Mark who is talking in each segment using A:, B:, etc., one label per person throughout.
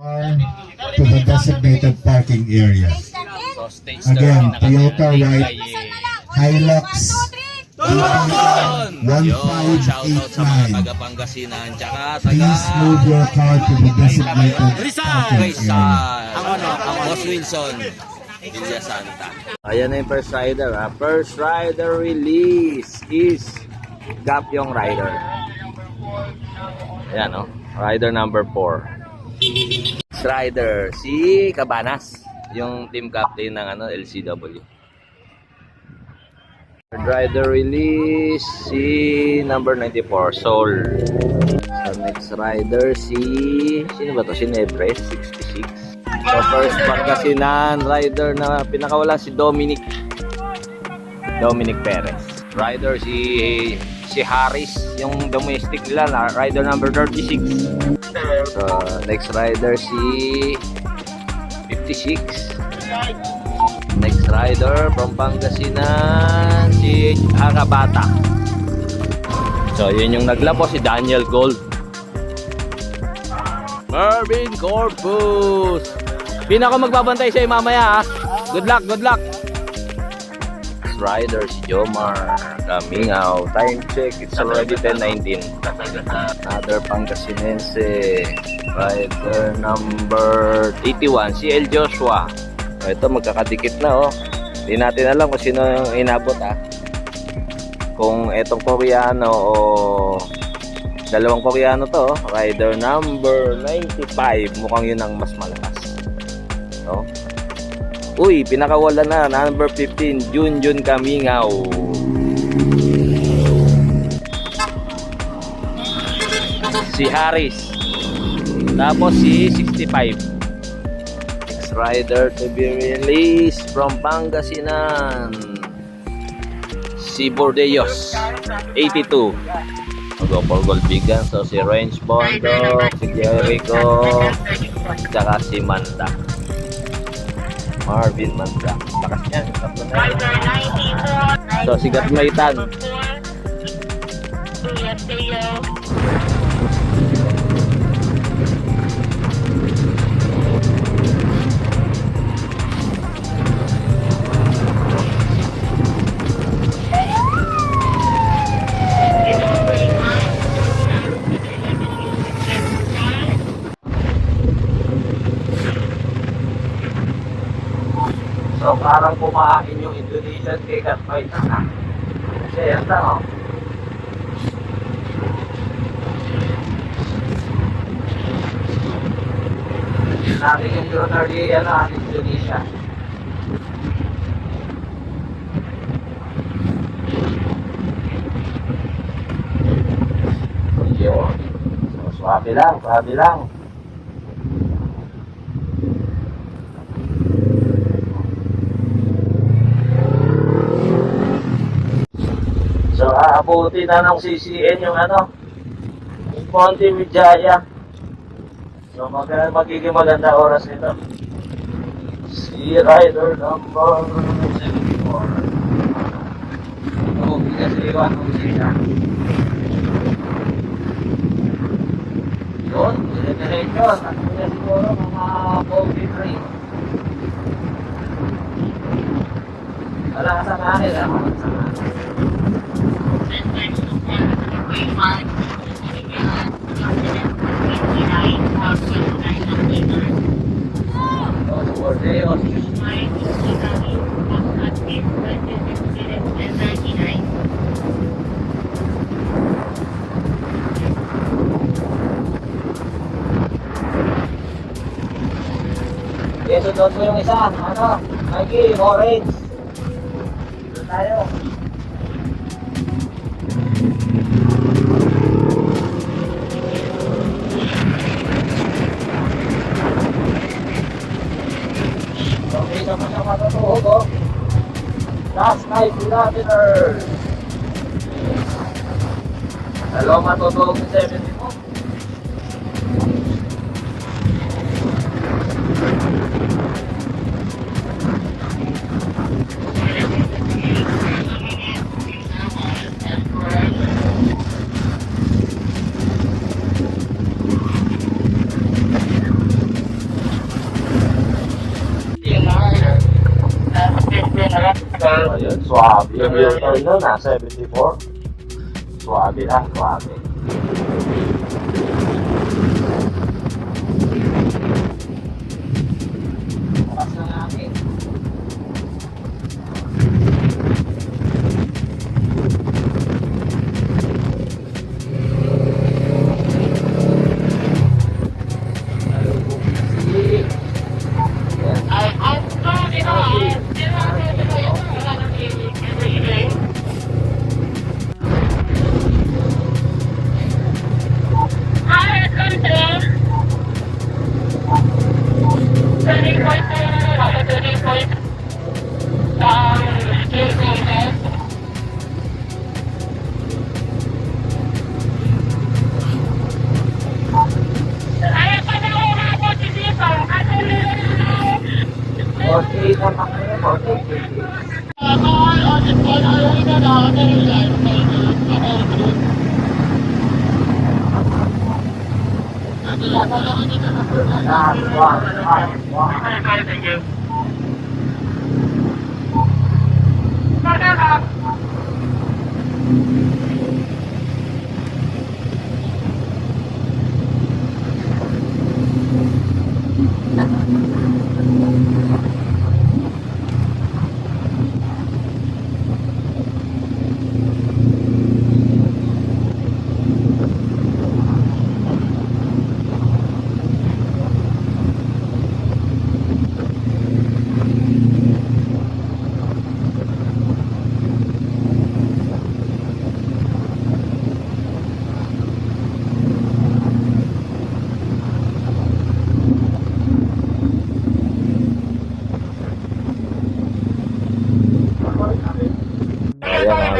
A: to the designated parking area. Again, Toyota White Hilux
B: taga
A: 1589.
B: Pangasinan, tsaka
A: Please move your car to the designated parking area.
B: Boss Wilson, Villa Santa. Ayan na yung first rider, ha? First rider release is Gapyong Rider. Ayan, no? Rider number 4. Next rider, si Cabanas, yung team captain ng LCW. Third rider release, si number 94, Soul. So next rider, sino ba to? Si Nebres, 66. So first Pangasinan rider na pinakawala, si Dominic Perez. Rider si Harris, yung domestic nila, rider number 36. So next rider si 56. Next rider from Pangasinan, si Harabata. So yun yung naglapo, si Daniel Gold. Marvin Corpus, pinaka magbabantay sa'yo mamaya, ha? Good luck, good luck. Next rider si Jomar coming out. Time check, it's already 10:19. Another Pangasinense, rider number 81, si El Joshua. Ito magkakadikit na, oh. Hindi natin alam kung sino yung inabot, ha? Kung etong Koreano o dalawang Koreano to, oh. Rider number 95, mukhang yun ang mas malakas, no? Uy, pinakawala na, number 15, Junjun Kamingaw. Si Harris. Tapos si 65. Next rider to be released from Pangasinan, si Bordeos, 82. Mag-go for gold bigyan. So si Range Bondo, si Jericho, tsaka si Manda, Marvin Manda. Lakas niya. So si Gatmaitan. So parang kumain yung Indonesian cake at fight na. Kasi yan lang, oh. Natin yung Junior yan na Indonesia. So swabe lang, swabe lang. So, aabuti na ng CCN yung yung Ponte Wijaya. So, magiging maganda oras nito. Si rider number 74. Ito, bigas iwan kung siya. Yun, diretso. At kaya siguro mga 43. Wala ka sa kanin, ha? Wala sa kanin. Yes, sunod mo yung isa. Mikey, orange. Dito tayo. Okay, sama-sama natuhog, oh. Last 5 kilometers. Dalawang matutuhog ng 70 mo. Suave yung U-turn nun, 74. Suave lang, suave.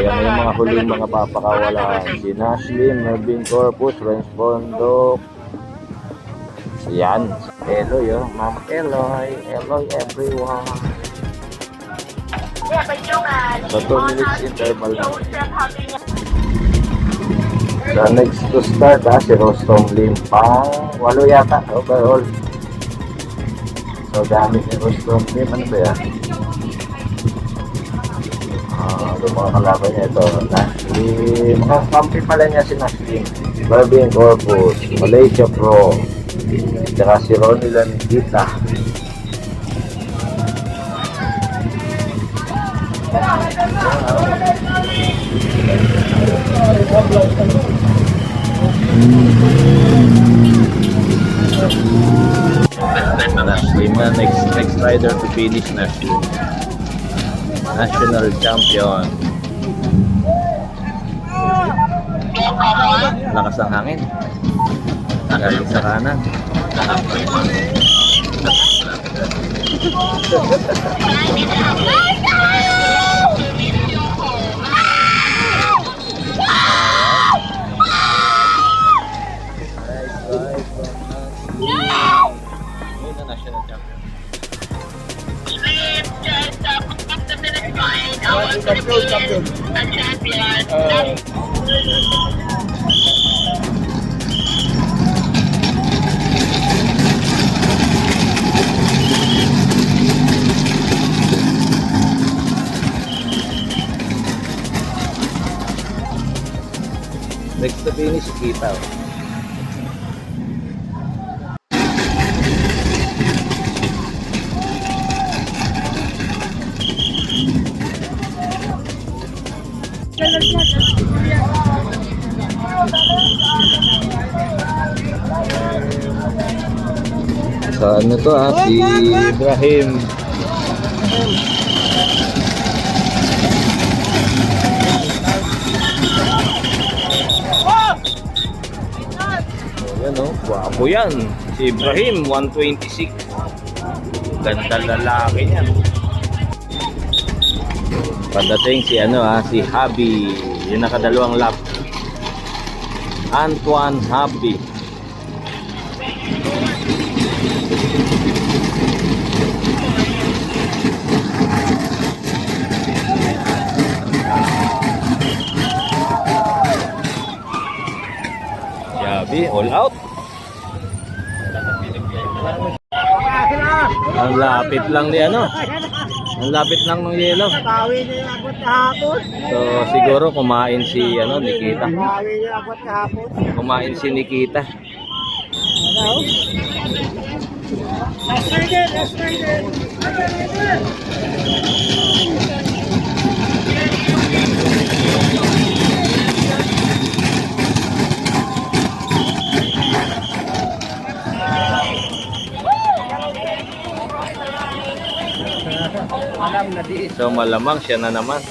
B: Ayan yung mga huling mga papakawalan. Si Nashlin, Mervin Corpus, Renz Bondok. Yan. Eloy, oh. Ma'am Eloy. Eloy, everyone. So, 2 minutes interval na. So, next to start, si Rostom Lim. Pang 8 yata, overall. So, gamit ni Rostom Lim. Ano ba yan? Yung mga kalaban niya ito, Nashlin. Kampi pala niya si Nashlin. Mervin Corpus, Malaysia Pro. Tsaka si Ronnie Landita. Nashlin na next rider to finish Nashlin. National champion. Lakas ng hangin. Galing sa kanan. National champion. Next to finish, kita. So ano to si Ibrahim. Yan o, guwapo yan. Si Ibrahim, 126. Ganda lalaki niyan. Pagdating si si Habi, yung nakadalawang lap. Antoine Habi. Habi, all out. Ang lapit lang ni ano. Ang lapit lang ng yelo.
C: Bawi niya yung abot kahapon.
B: So siguro kumain si ano Nikita.
C: Bawi niya yung abot kahapon.
B: Kumain si Nikita.
C: Ano? Last rider, last rider. Alam na di.
B: So malamang siya na naman.